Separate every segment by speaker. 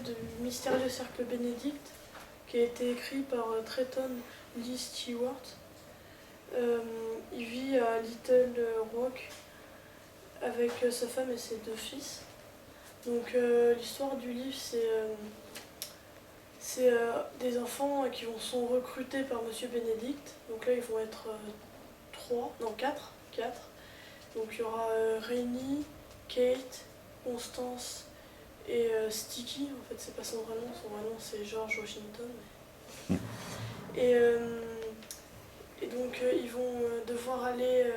Speaker 1: du mystérieux cercle Bénédicte, qui a été écrit par Trenton Lee Stewart. Il vit à Little Rock avec sa femme et ses 2 fils. Donc l'histoire du livre, c'est des enfants qui sont recrutés par Monsieur Bénédicte. Donc là, ils vont être 4. Donc il y aura Rainy, Kate, Constance et Sticky. En fait, c'est pas son vrai nom c'est George Washington. Et donc ils vont devoir aller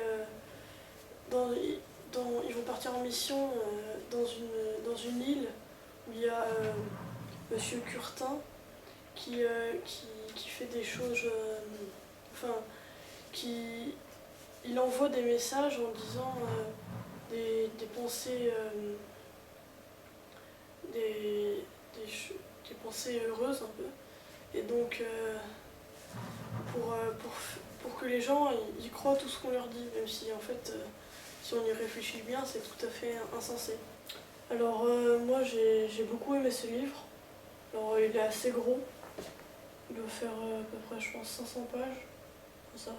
Speaker 1: ils vont partir en mission dans une île où il y a Monsieur Curtin qui fait des choses. Il envoie des messages en disant des pensées, des pensées heureuses un peu. Et donc pour que les gens y croient tout ce qu'on leur dit, même si en fait si on y réfléchit bien, c'est tout à fait insensé. Alors moi j'ai beaucoup aimé ce livre. Alors il est assez gros, il doit faire à peu près je pense 500 pages, ça.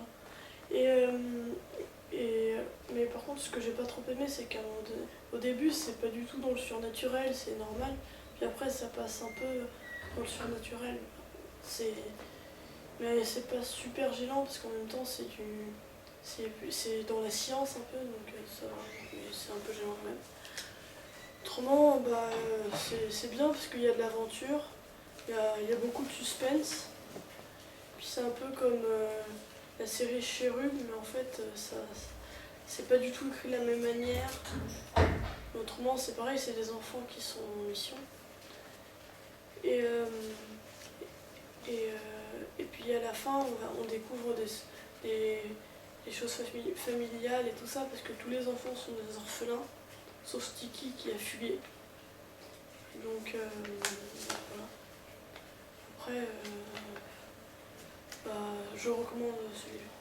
Speaker 1: Mais par contre ce que j'ai pas trop aimé c'est qu'au début c'est pas du tout dans le surnaturel, c'est normal, puis après ça passe un peu dans le surnaturel. Mais c'est pas super gênant parce qu'en même temps c'est dans la science un peu, donc ça c'est un peu gênant quand même. Autrement, c'est bien parce qu'il y a de l'aventure, il y a beaucoup de suspense, puis c'est un peu comme la série Cherub, mais en fait c'est pas du tout écrit de la même manière. Autrement c'est pareil, c'est des enfants qui sont en mission. Et puis à la fin on découvre des choses familiales et tout ça, parce que tous les enfants sont des orphelins, sauf Sticky qui a fugué. Donc voilà. Après, je recommande ce livre.